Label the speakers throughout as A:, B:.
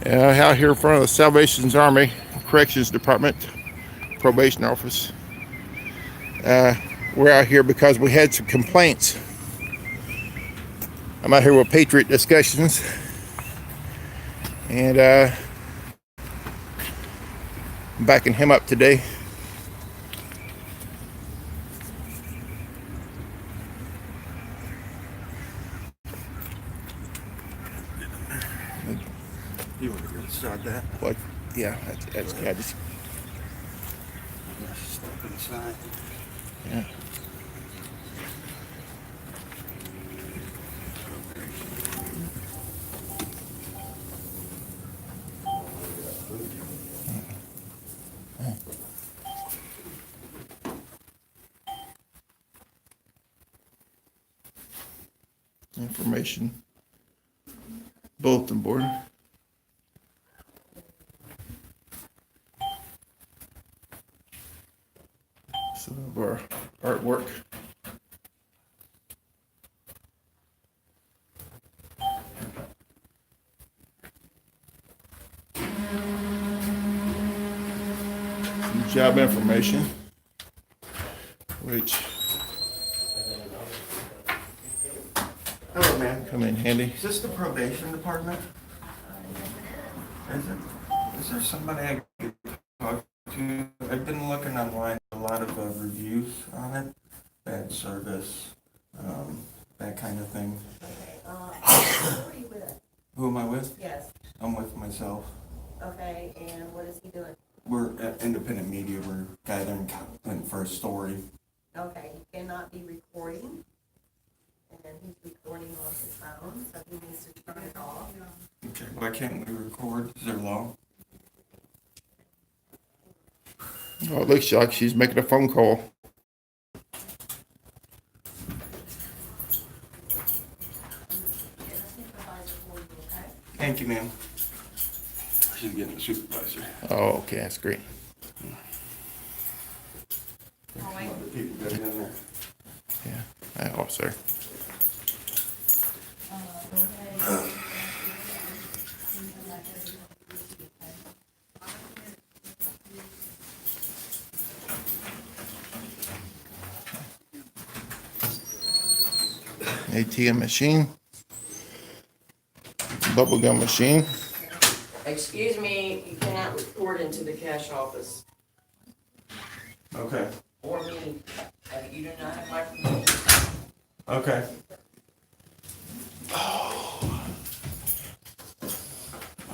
A: Out here in front of the Salvation Army Corrections Department, Probation Office. We're out here because we had some complaints. I'm out here with Patriot Discussions, and I'm backing him up today.
B: You want to go inside that?
A: What? Yeah, that's good. I just,
B: Step inside.
A: yeah. Information bulletin board. Some of our artwork. Some job information, which
B: Hello, ma'am.
A: come in handy.
B: Is this the probation department? Is there somebody I could talk to? I've been looking online, a lot of reviews on it, bad service, that kind of thing.
C: Who are you with?
B: Who am I with?
C: Yes.
B: I'm with myself.
C: Okay, and what is he doing?
B: We're independent media. We're gathering content for a story.
C: Okay, he cannot be recording, and he's recording off his phone, so he needs to turn it off.
B: Okay. Why can't we record? Is there law?
A: Oh, it looks like she's making a phone call.
C: Get a supervisor for you, okay?
B: Thank you, ma'am. She's getting a supervisor.
A: Oh, okay, that's great.
C: Oh, wait.
B: Other people got in there.
A: Yeah, oh, sorry. ATM machine, bubblegum machine.
D: Excuse me, you cannot report into the cash office
B: Okay.
D: or me. You do not have my permission.
B: Okay.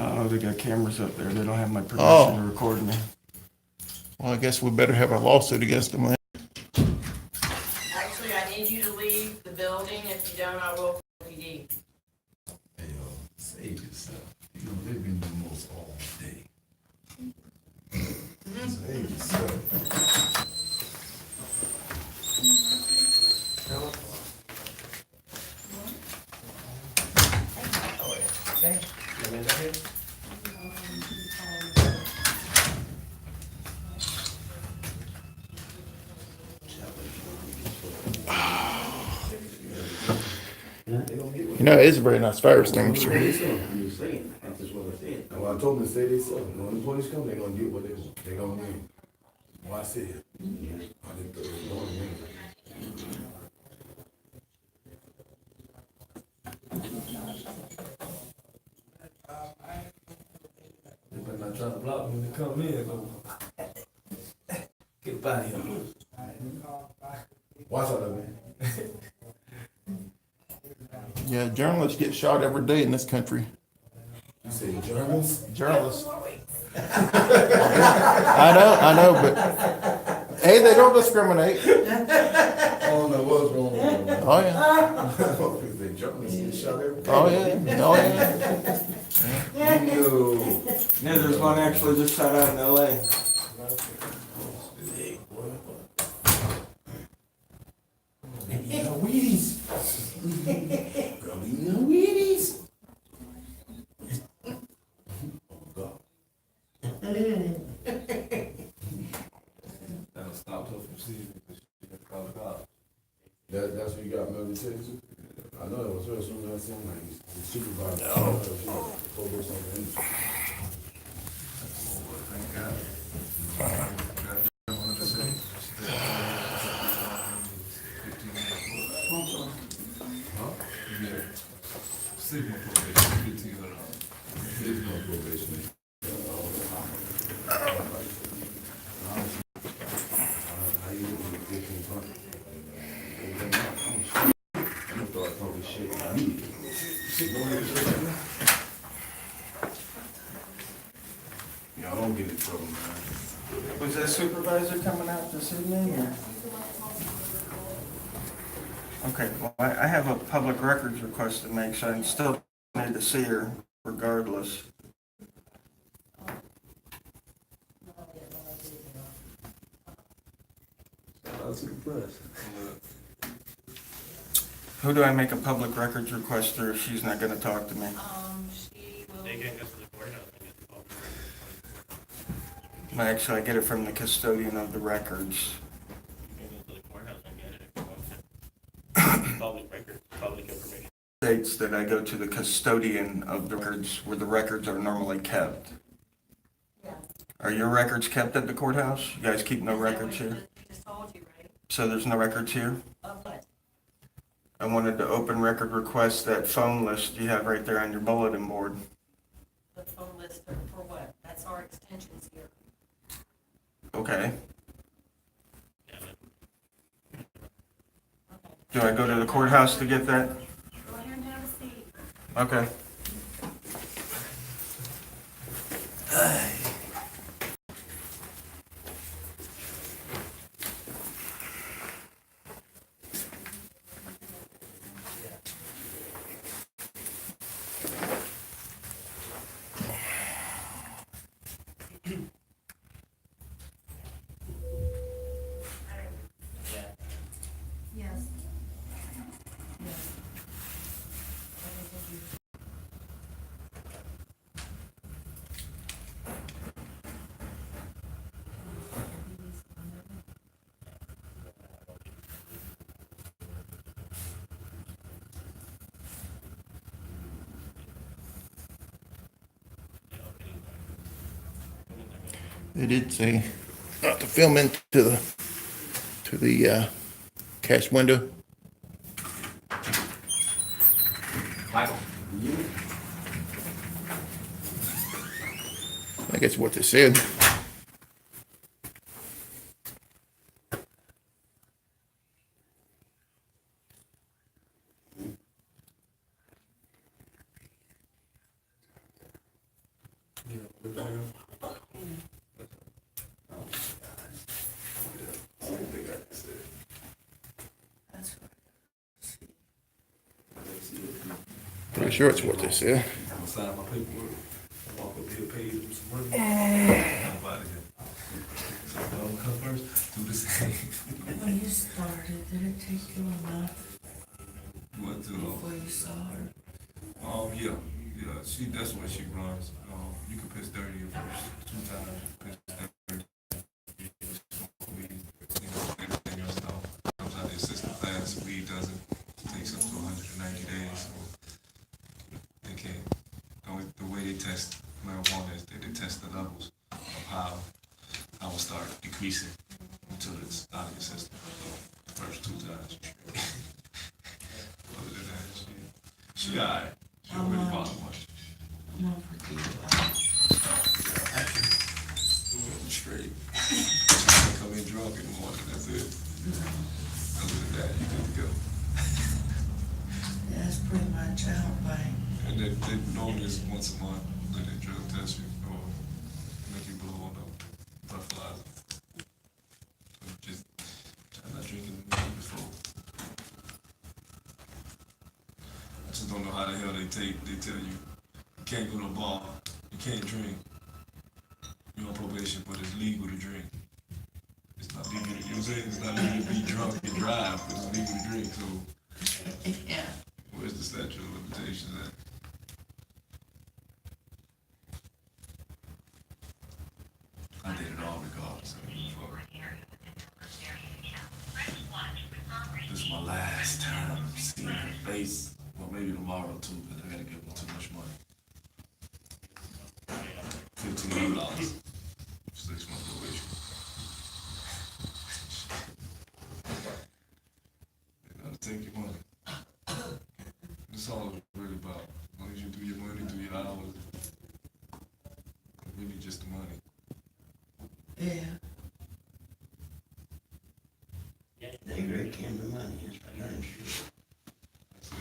B: Oh, they got cameras up there. They don't have my permission
A: Oh.
B: to record me.
A: Well, I guess we better have a lawsuit against them then.
D: Actually, I need you to leave the building. If you don't, I will call O.P.D.
E: Hey, save yourself. You know, they've been doing most all day. Save yourself.
A: You know, it is a very nice fire extinguisher.
F: I'm just saying, that's just what I said. And when I told them to say they said, when the police come, they're gonna get what they gonna need. Well, I said, I didn't throw it on me. They better not try to block me when they come in, go. Get by here. Watch out of man.
A: Yeah, journalists get shot every day in this country.
F: You say Germans?
A: Journalists. I know, but hey, they don't discriminate.
F: I don't know what's wrong with them.
A: Oh yeah,
F: Because they Germans get shot every day.
A: oh yeah, oh yeah.
F: No.
B: Yeah, there's one actually just shot out in L.A.
F: No Wheaties. Girl, you know Wheaties. Oh, God.
E: That'll stop her from seeing it because she got called the cops.
F: That's what you got me to tell you? I know that was her, as soon as I seen like, the supervisor, probation on the industry.
B: Thank God.
E: Save my probation, $1,500. It's no probation.
F: How you looking at 1,500? I'm gonna start talking shit. Y'all don't get in trouble, man.
B: Was that supervisor coming out this evening, or? Okay, well, I have a public records request to make, so I still need to see her regardless.
E: Out to the press.
B: Who do I make a public records request to if she's not gonna talk to me?
C: She will.
G: They can go to the courthouse and get the call.
B: Actually, I get it from the custodian of the records.
G: You can go to the courthouse and get it if you want to. Public record, public information.
B: States that I go to the custodian of the records where the records are normally kept.
C: Yeah.
B: Are your records kept at the courthouse? You guys keep no records here?
C: I just told you, right?
B: So there's no records here?
C: Of what?
B: I wanted to open record request that phone list you have right there on your bulletin board.
C: The phone list for what? That's our extensions here.
B: Okay.
G: Yeah, but
C: Okay.
B: Do I go to the courthouse to get that?
C: Go ahead and have a seat.
B: Okay.
C: Yes.
A: They did say not to film into the cash window.
F: Michael.
A: I guess what they said. Pretty sure it's what they said.
E: I'm gonna sign my paperwork. Walk up here, pay them some money. I'm out of here. So I'm come first, do the same.
H: When you started, did it take you a month
E: What to,
H: before you saw her?
E: yeah, that's what she runs. You can piss 30 your first 2 times, piss 30. Everything else now comes out of the assistant class, weed doesn't, takes up to 190 days, so they can't, the way they test marijuana is they test the levels of how I will start decreasing until it's out of your system. So the first 2 times. Other than that, she alright. She don't really bother much.
H: No, for you.
E: Straight. I come in drunk in the morning, that's it. Other than that, you good to go.
H: That's pretty much out, right?
E: And they normally is once a month, then they drug test you or make you blow on the breathalyzer. So just try not drinking before. I just don't know how the hell they tell you can't go to a bar, you can't drink. You're on probation, but it's legal to drink. It's not legal to, you know what I'm saying? It's not legal to be drunk and drive, but it's legal to drink, so
H: Yeah.
E: where's the statute of limitations at? I did it all regardless. This is my last time seeing her face. maybe tomorrow too, because I gotta give them too much money. $1,500. 6 month probation. They gotta take your money. That's all it's really about. As long as you do your money, do your hours. Really just the money.
H: Yeah.
I: They break in the money, it's for darn sure.
E: That's it.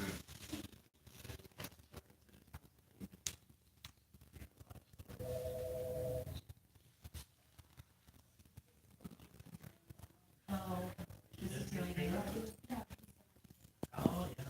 H: Oh, yeah.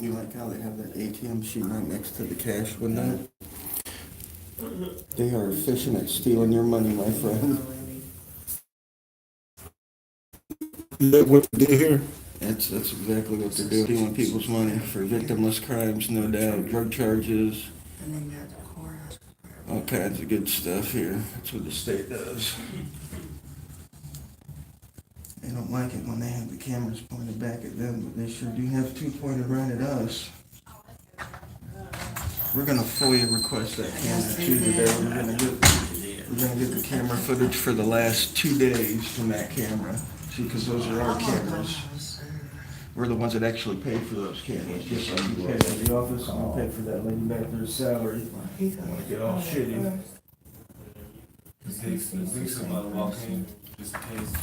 B: You like how they have that ATM machine right next to the cash window? They are efficient at stealing your money, my friend.
A: Is that what they do here?
B: That's exactly what they're doing. Stealing people's money for victimless crimes, no doubt. Drug charges,
H: And then got the courthouse.
B: all kinds of good stuff here. That's what the state does. They don't like it when they have the cameras pointed back at them, but they sure do have two pointed right at us. We're gonna FOIA request that camera too today. We're gonna get the camera footage for the last 2 days from that camera. See, because those are our cameras. We're the ones that actually pay for those cameras, just like you pay at the office, and we pay for that lady back there's salary. I wanna get all shitty.
E: In case somebody walk in, just in case.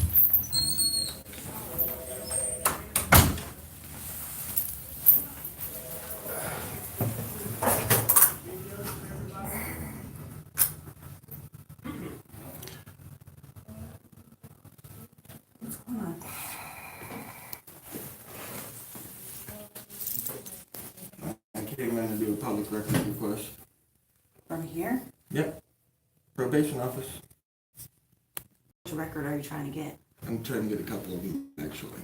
H: What's going on?
B: I came in to do a public record request.
J: From here?
B: Yep. Probation office.
J: Which record are you trying to get?
B: I'm trying to get a couple of them, actually.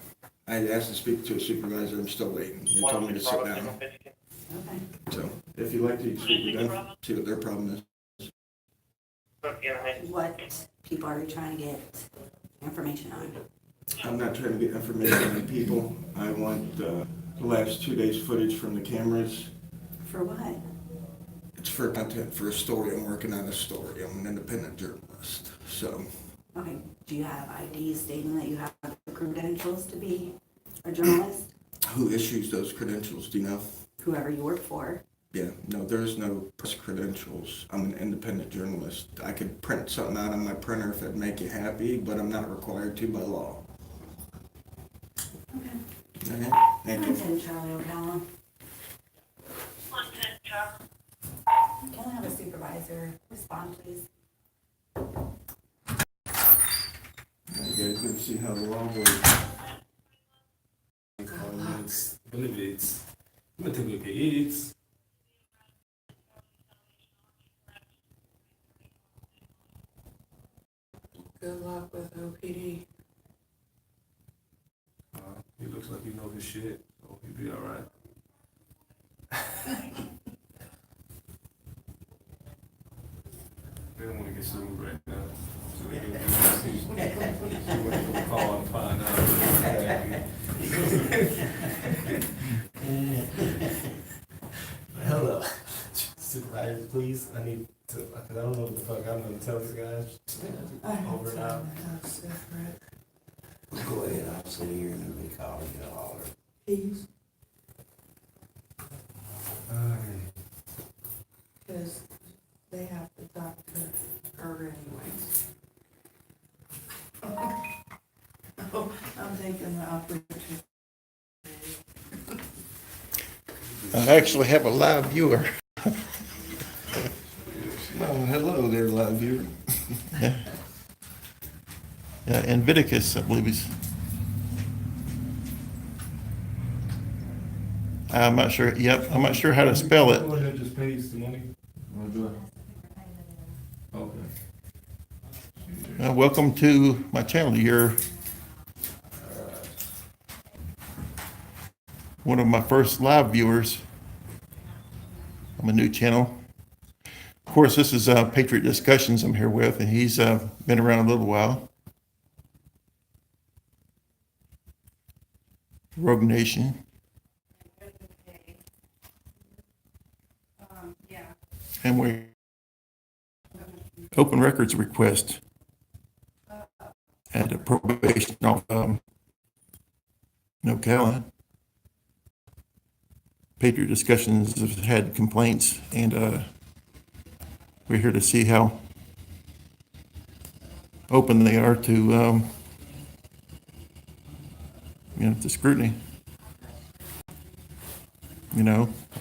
B: I asked to speak to a supervisor, I'm still waiting. They told me to sit down.
J: Okay.
B: So, if you'd like to, you can speak with them, see what their problem is.
J: What people are you trying to get information on?
B: I'm not trying to get information on people. I want the last 2 days footage from the cameras.
J: For what?
B: It's for content, for a story. I'm working on a story. I'm an independent journalist, so.
J: Okay, do you have IDs stating that you have the credentials to be a journalist?
B: Who issues those credentials, do you know?
J: Whoever you work for.
B: Yeah, no, there's no press credentials. I'm an independent journalist. I could print something out on my printer if it'd make you happy, but I'm not required to by law.
J: Okay.
B: Okay, thank you.
J: 110 Charlie Ocala. Can I have a supervisor respond, please?
B: You guys can see how the law works.
E: Benefits. I'm gonna take a look at it.
H: Good luck with O.P.D.
E: He looks like he knows his shit, so he'll be alright. They don't wanna get sued right now. So they can call and find out.
I: Hello. Supervisor, please.
F: don't know what the fuck I'm gonna tell these guys.
H: I have
F: Over and
H: found
F: out.
H: the house separate.
I: Go ahead, I'll sit here and then we call you a holler.
H: Keys, because they have to talk to her anyways. Oh, I'm taking the opportunity.
A: I actually have a live viewer.
B: Oh, hello there, live viewer.
A: Yeah, Invictus, I believe is. I'm not sure, yep, I'm not sure how to spell
F: Go
A: it.
F: ahead and just pay the money. Wanna do it? Okay.
A: Welcome to my channel. You're one of my first live viewers. I'm a new channel. Of course, this is Patriot Discussions I'm here with, and he's been around a little while. Rogue Nation. And we open records request at the probation of Ocala. Patriot Discussions have had complaints, and we're here to see how open they are to to scrutiny.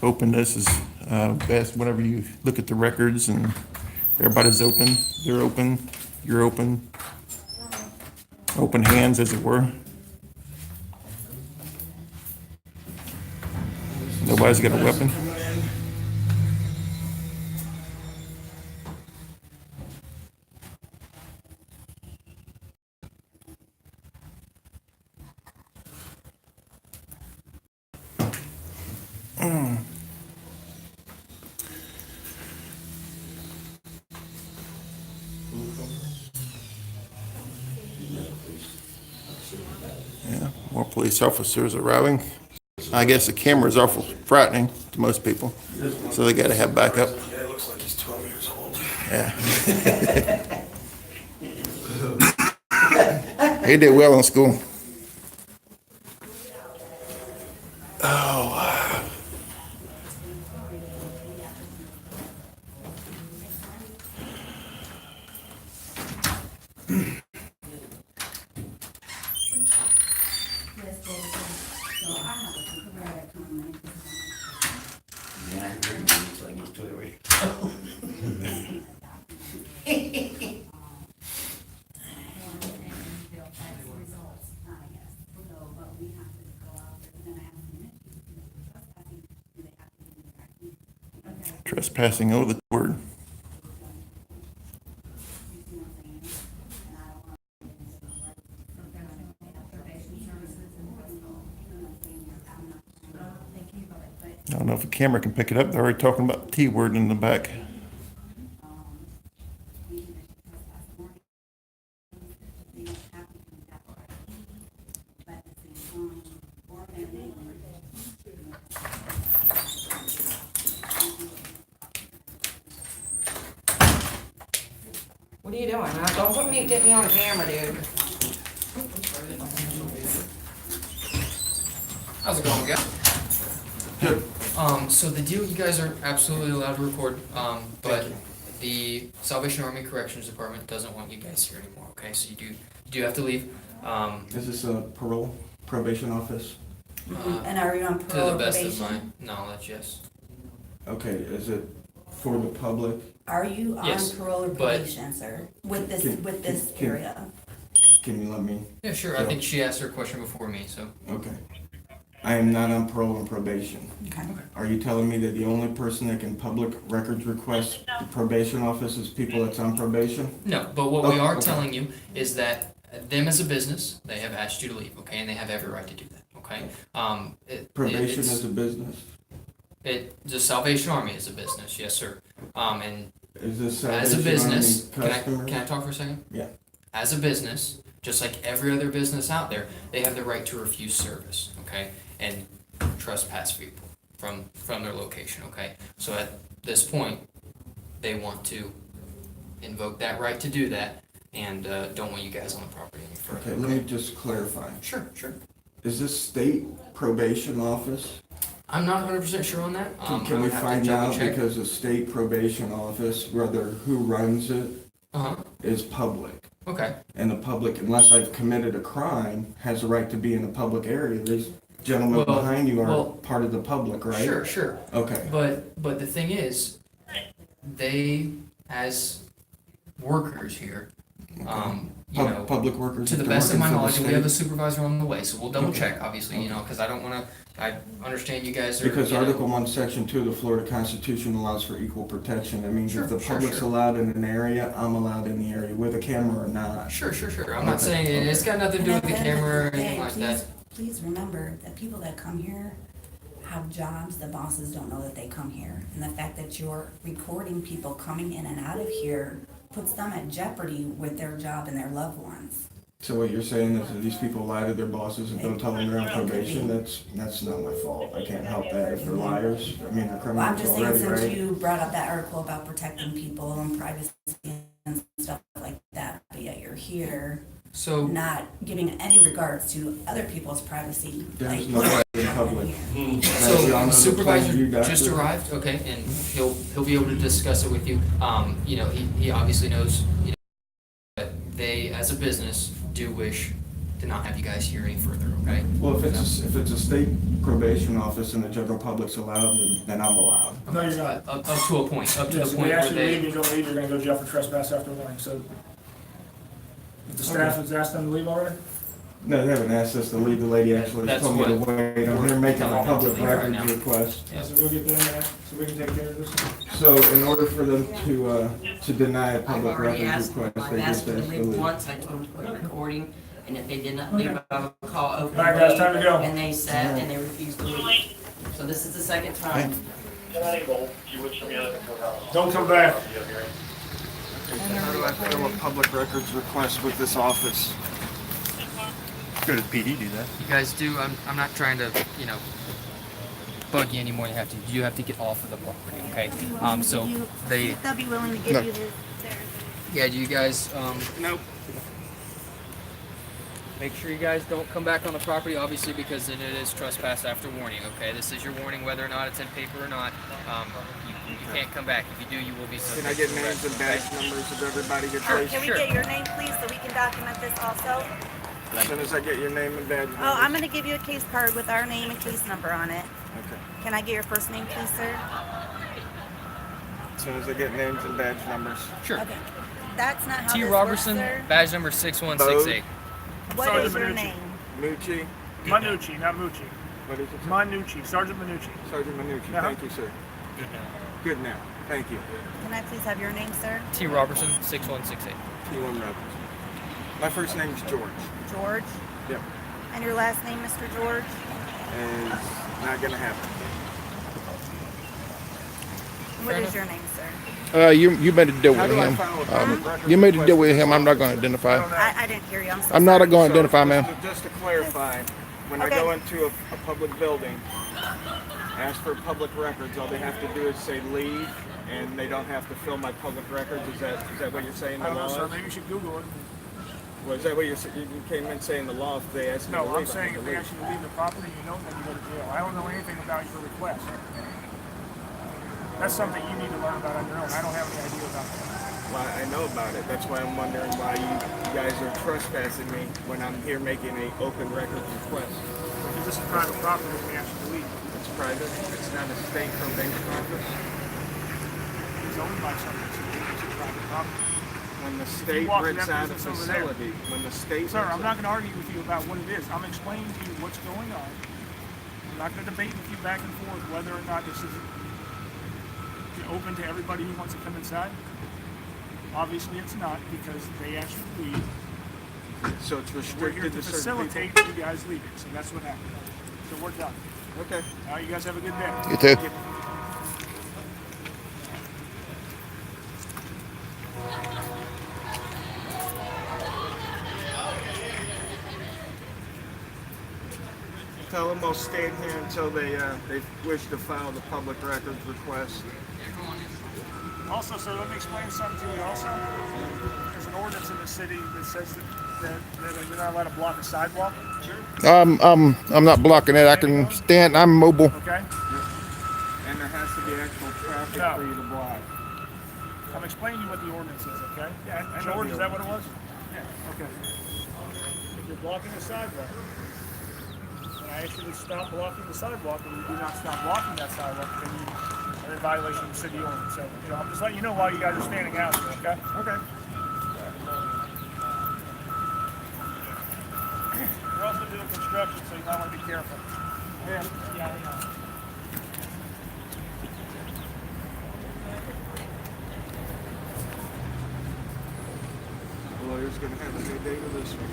A: Openness is best whenever you look at the records and everybody's open, they're open, you're open, open hands, as it were. Nobody's got a weapon. Yeah, more police officers arriving. I guess the camera's awful frightening to most people, so they gotta have backup.
F: Yeah, it looks like he's 12 years old.
A: Yeah. He did well in school. Oh.
I: Yeah, I agree, it's like he's 12 years old.
A: Trespassing over the word. I don't know if the camera can pick it up. They're already talking about the T word in the back.
D: What are you doing? Don't get me on camera, dude.
K: How's it going, guys?
B: Good.
K: So the deal, you guys are absolutely allowed to record, but the Salvation Army Corrections Department doesn't want you guys here anymore, okay? So you do have to leave.
B: Is this a probation office?
J: And are you on
K: To
J: parole
K: the
J: or
K: best of my
J: probation?
K: knowledge, yes.
B: Okay, is it for the public?
J: Are you on
K: Yes,
J: parole or
K: but-
J: probation, sir, with this
B: Can-
J: area?
B: Can you let me?
K: Yeah, sure, I think she asked her question before me, so.
B: Okay. I am not on parole and probation.
J: Okay.
B: Are you telling me that the only person that can public records request the probation office is people that's on probation?
K: No, but what we
B: Oh,
K: are
B: okay.
K: telling you is that them as a business, they have asked you to leave, okay? And they have every right to do that, okay?
B: Probation
K: it's-
B: is a business?
K: the Salvation Army is a business, yes, sir. And
B: Is this
K: as a
B: Salvation
K: business,
B: Army customer?
K: can I talk for a second?
B: Yeah.
K: As a business, just like every other business out there, they have the right to refuse service, okay? And trespass people from their location, okay? So at this point, they want to invoke that right to do that, and don't want you guys on the property any further.
B: Okay, let me just clarify.
K: Sure, sure.
B: Is this state probation office?
K: I'm not 100% sure on that.
B: Can
K: I
B: we
K: would have to
B: find
K: double
B: out,
K: check.
B: because the state probation office, whether who runs it,
K: Uh-huh,
B: is public.
K: okay.
B: And the public, unless I've committed a crime, has the right to be in a public area. These gentlemen
K: Well,
B: behind you are
K: well,
B: part of the public, right?
K: Sure, sure.
B: Okay.
K: But the thing is, they, as workers here, you know,
B: Public workers.
K: to the
B: if they're
K: best of my
B: working for the
K: knowledge, and we have a
B: state?
K: supervisor on the way, so we'll double
B: Okay.
K: check, obviously, you know, because I don't wanna, I understand you guys are.
B: Because
K: you know-
B: Article 1, Section 2 of the Florida Constitution allows for equal protection. That means
K: Sure,
B: if the
K: sure,
B: public's
K: sure.
B: allowed in an area, I'm allowed in the area, with a camera or not.
K: Sure, sure, sure. I'm not
B: Okay,
K: saying, it's got nothing to do with the
J: And at end of
K: camera or
J: the day,
K: anything like that.
J: Please remember that people that come here have jobs, the bosses don't know that they come here. And the fact that you're recording people coming in and out of here puts them at jeopardy with their job and their loved ones.
B: So what you're saying is that these people lie to their bosses and don't tell them they're on probation? That's not my fault. I can't help that if they're liars. I mean, they're
J: Well, I'm
B: criminals
J: just saying,
B: already,
J: since
B: right?
J: you brought up that article about protecting people and privacy and stuff like that, but yet you're here
K: So,
J: not giving any regards to other people's privacy.
B: There's
J: like-
B: nobody in public.
K: so
B: John,
K: the
B: is it a pleasure
K: supervisor
B: you,
K: just
B: Doctor?
K: arrived, okay, and he'll be able to discuss it with you. You know, he obviously knows, you know, that they, as a business, do wish to not have you guys here any further, okay?
B: Well, if it's a state probation office and the general public's allowed, then I'm allowed.
G: No, you're not.
K: Up to a point, up to
G: Yeah,
K: the
G: so
K: point
G: we
K: where
G: actually leave,
K: they,
G: you don't leave, you're gonna go to jail for trespass after warning, so. If the staff has asked them to leave already?
B: No, they haven't asked us to leave. The lady actually
K: That's
B: told me to
K: what
B: wait. I'm here making a
K: telling them to
B: public
K: leave right
B: records
K: now.
B: request.
G: Yeah, so we'll get them there, so we can take care of this.
B: So in order for them to deny a
D: I've
B: public
D: already
B: records
D: asked,
B: request,
D: I've
B: they
D: asked
B: just
D: them to
B: asked to
D: leave
B: leave.
D: once, I told them to put a recording, and if they did not leave, I will call O.P.D.
G: All right, guys, time to go.
D: And they sat and they refused to leave. So this is the second time.
G: Don't come back.
B: How do I fill a public records request with this office?
A: Go to PD, do that.
K: you guys do, I'm not trying to, you know, bug you any more than you have to. You have to get off of the property, okay? So they,
J: They'll be willing to
A: No.
J: give you
K: yeah, do you guys,
B: Nope.
K: make sure you guys don't come back on the property, obviously, because then it is trespass after warning, okay? This is your warning, whether or not it's in paper or not. You can't come back. If you do, you will be
B: Can I
K: subject
B: get
K: to
B: names
K: arrest,
B: and
K: okay?
B: badge numbers of everybody gets
K: Sure,
B: placed?
K: sure.
L: Can we get your name, please, so we can document this also?
B: As soon as I get your name and badge numbers.
L: Oh, I'm gonna give you a case card with our name and case number on it.
B: Okay.
L: Can I get your first name, please, sir?
B: As soon as I get names and badge numbers.
K: Sure.
L: Okay. That's not how
K: T.
L: this
K: Robertson,
L: works, sir.
K: badge number 6168.
L: What
G: Sergeant
L: is your
G: Minucci.
L: name?
B: Mucci.
G: Manucci, not Mucci.
B: What is it?
G: Manucci, Sergeant Manucci.
B: Sergeant Minucci.
G: Uh-huh.
B: Thank you, sir. Good now. Thank you.
L: Can I please have your name, sir?
K: T. Robertson, 6168.
B: T1 Roberts. My first name is George.
L: George.
B: Yep.
L: And your last name, Mr. George?
B: And not gonna happen.
L: What is your name, sir?
A: You made a deal
B: How
A: with
B: do I
A: him.
B: file a public records
A: You made a deal
B: request?
A: with him. I'm not going to identify.
L: I didn't hear you. I'm so
A: I'm not
L: sorry.
A: going to identify, ma'am.
B: Just to clarify, when I
L: Okay.
B: go into a public building, ask for public records, all they have to do is say leave, and they don't have to fill my public records. Is that what you're saying in
G: I
B: the
G: don't know,
B: law?
G: sir,
B: is?
G: maybe you should Google it.
B: Well, is that what you came in saying the law? If they ask me to
G: No,
B: leave,
G: I'm
B: I
G: saying
B: have
G: if
B: to
G: they
B: leave.
G: ask you to leave the property, you don't, then you go to jail. I don't know anything about your request. That's something you need to learn about on your own. I don't have any idea about that.
B: Well, I know about it. That's why I'm wondering why you guys are trespassing me when I'm here making a open records request.
G: Because this is private property, we ask you to leave.
B: It's private. It's not a state probation office.
G: It's owned by someone, so it's private property.
B: When the state
G: walk in
B: rents
G: that
B: out a
G: business over there.
B: facility, when the state
G: Sir,
B: rents
G: I'm
B: out-
G: not gonna argue with you about what it is. I'm explaining to you what's going on. I'm not gonna debate with you back and forth whether or not this is open to everybody who wants to come inside. Obviously, it's not, because they asked you to leave.
B: So it's
G: We're here
B: restricted
G: to
B: to certain people.
G: facilitate you guys leaving, so that's what happened. So we're done.
B: Okay.
G: All right, you guys have a good day.
A: You too.
B: Tell them I'll stand here until they wish to file the public records request.
G: Also, sir, let me explain something to you also. There's an ordinance in the city that says that you're not allowed to block a sidewalk.
A: I'm not blocking it. I can stand. I'm mobile.
G: Okay?
B: And there has to be actual traffic
G: No.
B: for you to block.
G: I'm explaining to you what the ordinance is, okay? Yeah, George, is that what it was? Yeah. Okay. If you're blocking a sidewalk, and I ask you to stop blocking the sidewalk, and you do not stop blocking that sidewalk, then you are in violation of the city ordinance. So, I'm just letting you know why you guys are standing out here, okay? Okay. You're also doing construction, so you might want to be careful. Yeah.
B: The lawyer's gonna have a good day with this one.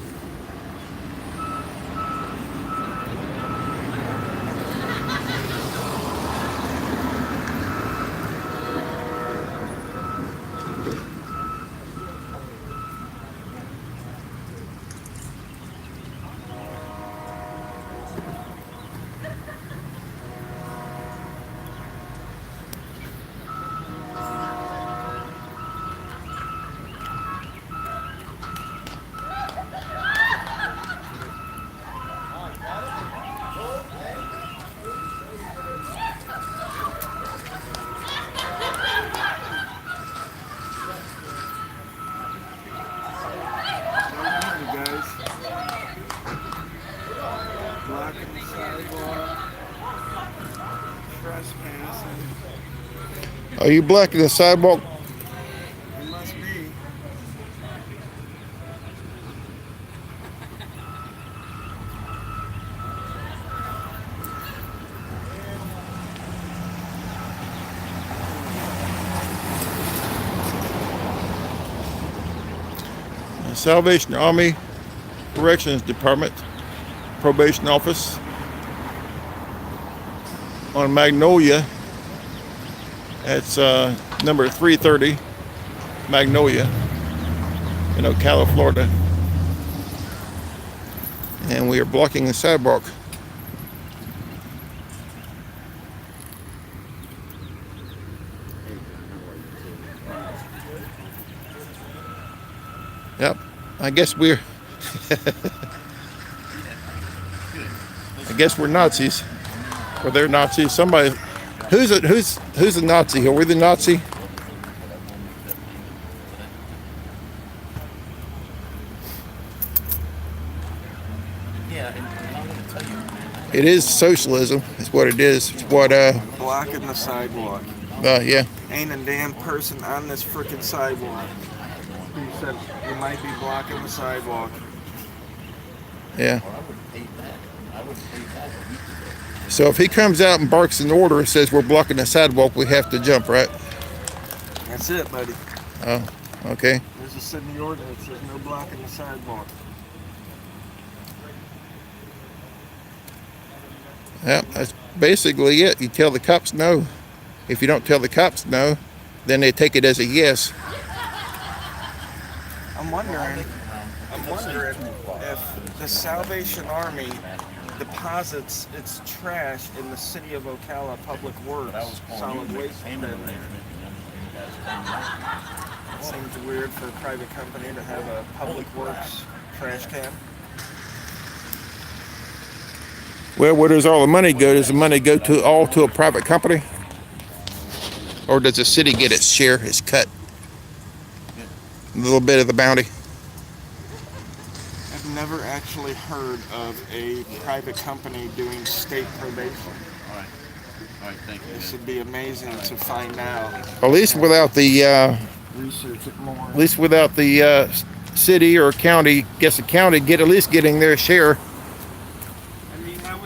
B: Blocking the sidewalk, trespassing.
A: Are you blocking the sidewalk?
B: It must be.
A: Salvation Army Corrections Department, Probation Office on Magnolia. That's number 330 Magnolia in Ocala, Florida. And we are blocking the sidewalk. Yep, I guess we're I guess we're Nazis. Or they're Nazis. Somebody who's a Nazi? Are we the Nazi?
I: Yeah, and I'm gonna tell you.
A: It is socialism. It's what it is. It's what
B: Blocking the sidewalk.
A: yeah.
B: Ain't a damn person on this frickin' sidewalk. He said you might be blocking the sidewalk.
A: Yeah. So if he comes out and barks an order and says we're blocking the sidewalk, we have to jump, right?
B: That's it, buddy.
A: Oh, okay.
B: There's a city ordinance. There's no blocking the sidewalk.
A: Yeah, that's basically it. You tell the cops no. If you don't tell the cops no, then they take it as a yes.
B: I'm wondering if the Salvation Army deposits its trash in the city of Ocala Public Works solid waste bin. It seems weird for a private company to have a public works trash can.
A: Well, where does all the money go? Does the money go to a private company? Or does the city get its share, its cut? A little bit of the bounty?
B: I've never actually heard of a private company doing state probation.
I: All right, thank you.
B: This would be amazing to find out.
A: At least without the
B: Research it more.
A: at least without the city or county, guess the county at least getting their share.
B: I mean, how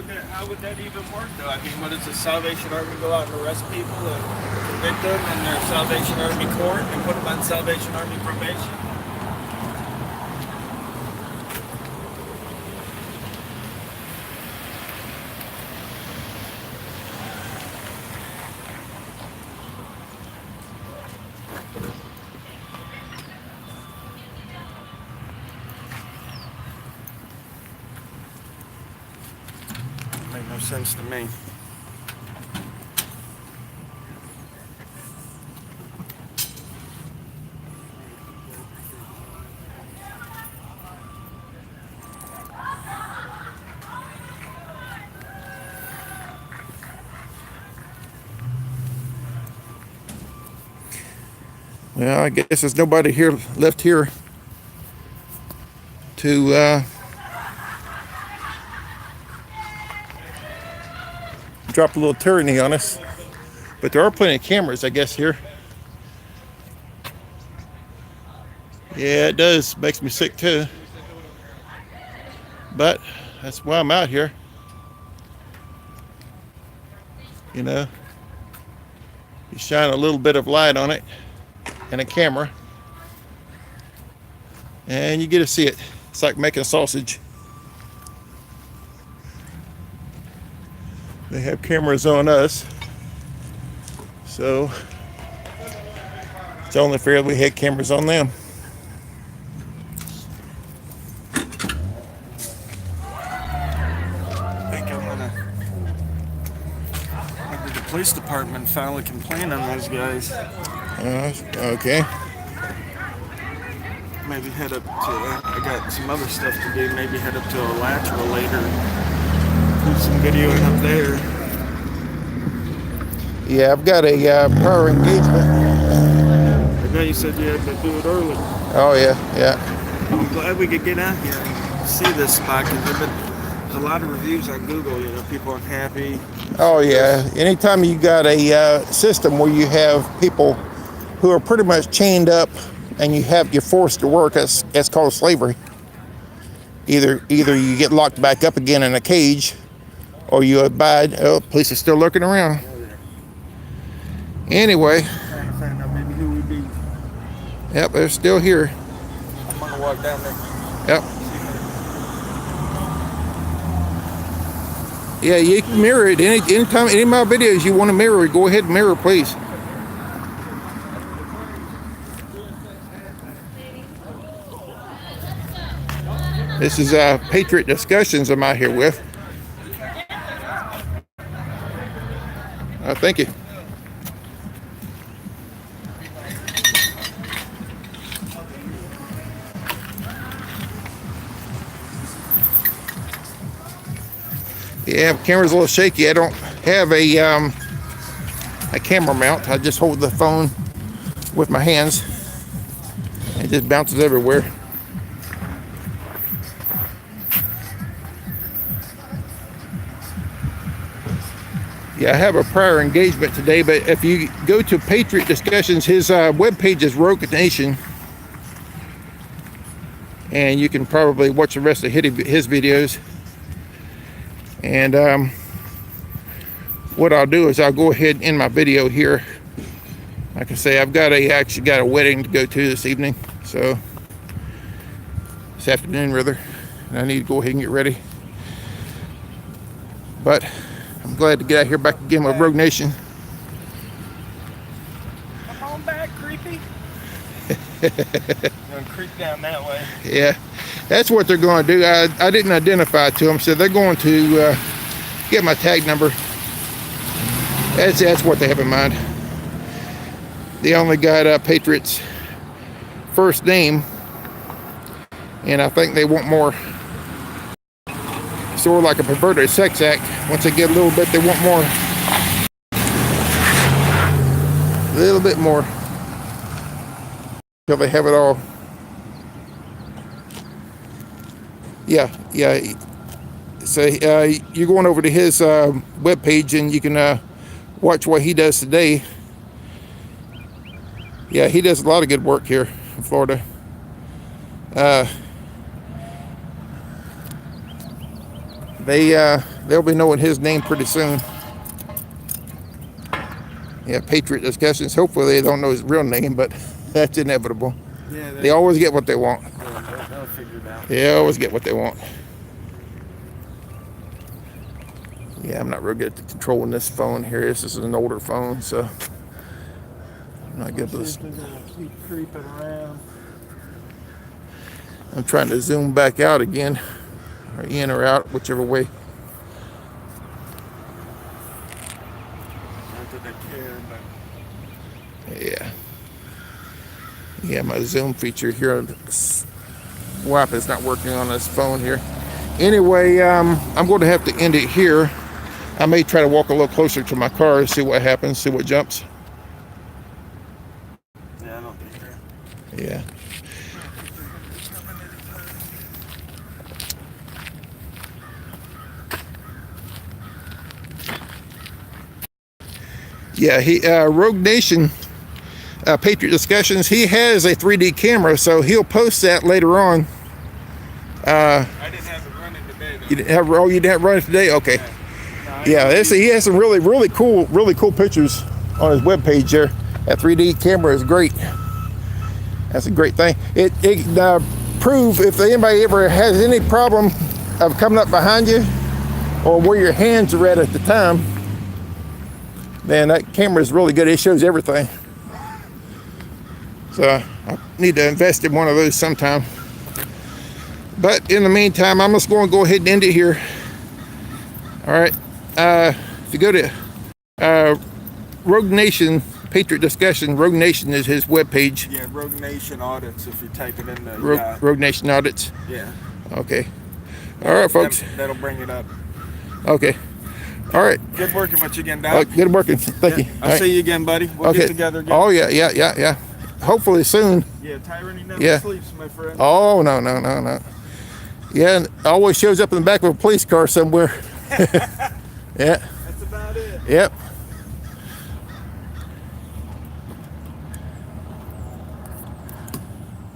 B: would that even work though? I mean, what does the Salvation Army go out and arrest people and convict them in their Salvation Army court and put them on Salvation Army probation? Make no sense to me.
A: Well, I guess there's nobody here left here to drop a little tyranny on us. But there are plenty of cameras, I guess, here. Yeah, it does. Makes me sick too. But that's why I'm out here. You know, you shine a little bit of light on it and a camera, and you get to see it. It's like making sausage. They have cameras on us, so it's only fair we had cameras on them.
B: I think I'm gonna have the police department file a complaint on those guys.
A: Okay.
B: Maybe head up to, I got some other stuff to do, maybe head up to Alachua later, put some videoing up there.
A: Yeah, I've got a prior engagement.
B: I know you said you had to do it early.
A: Oh yeah, yeah.
B: I'm glad we could get out here and see this spot, because there's a lot of reviews on Google, you know, people unhappy.
A: Oh yeah. Anytime you got a system where you have people who are pretty much chained up and you're forced to work, that's called slavery. Either you get locked back up again in a cage, or you abide. Oh, police are still lurking around. Anyway.
B: Trying to find out maybe who would be.
A: Yep, they're still here.
B: I'm gonna walk down there.
A: Yep. Yeah, you can mirror it. Anytime, any of my videos you want to mirror, go ahead and mirror, please. This is Patriot Discussions I'm out here with. Thank you. Yeah, the camera's a little shaky. I don't have a camera mount. I just hold the phone with my hands. It just bounces everywhere. Yeah, I have a prior engagement today, but if you go to Patriot Discussions, his webpage is Rogue Nation. And you can probably watch the rest of his videos. And what I'll do is I'll go ahead and end my video here. Like I say, I've actually got a wedding to go to this evening. So, this afternoon rather. And I need to go ahead and get ready. But I'm glad to get out here back again with Rogue Nation.
B: Come on back, creepy. Gonna creep down that way.
A: Yeah, that's what they're going to do. I didn't identify to them, so they're going to get my tag number. That's what they have in mind. They only got Patriot's first name, and I think they want more. Sort of like a perverted sex act. Once they get a little bit, they want more. A little bit more. Till they have it all. Yeah. So you're going over to his webpage and you can watch what he does today. Yeah, he does a lot of good work here in Florida. They'll be knowing his name pretty soon. Yeah, Patriot Discussions. Hopefully they don't know his real name, but that's inevitable.
B: Yeah,
A: they always get what they want.
B: They'll figure it out.
A: They always get what they want. Yeah, I'm not real good at controlling this phone here. This is an older phone, so I'm not good with this.
B: They're gonna keep creeping around.
A: I'm trying to zoom back out again, or in or out, whichever way.
B: Not that they care, but
A: Yeah, my zoom feature here on this WAP is not working on this phone here. Anyway, I'm going to have to end it here. I may try to walk a little closer to my car and see what happens, see what jumps.
B: yeah, I don't think
A: Yeah. Yeah, Rogue Nation, Patriot Discussions, he has a 3D camera, so he'll post that later on.
B: I didn't have it running today, though.
A: You didn't have it running today? Okay. Yeah, he has some really cool pictures on his webpage there. That 3D camera is great. That's a great thing. It prove if anybody ever has any problem of coming up behind you or where your hands are at the time, then that camera is really good. It shows everything. So I need to invest in one of those sometime. But in the meantime, I'm just going to go ahead and end it here. All right. If you go to Rogue Nation Patriot Discussion, Rogue Nation is his webpage.
B: Yeah, Rogue Nation Audits, if you type it in the...
A: Rogue Nation Audits?
B: Yeah.
A: Okay. All right, folks.
B: That'll bring it up.
A: Okay. All right.
B: Good working with you again, Doc.
A: Good working. Thank you.
B: I'll see you again, buddy. We'll get together again.
A: Oh, yeah. Hopefully soon.
B: Yeah, Tyranny never sleeps, my friend.
A: Oh, no. Yeah, and always shows up in the back of a police car somewhere. Yeah.
B: That's about it.
A: Yep.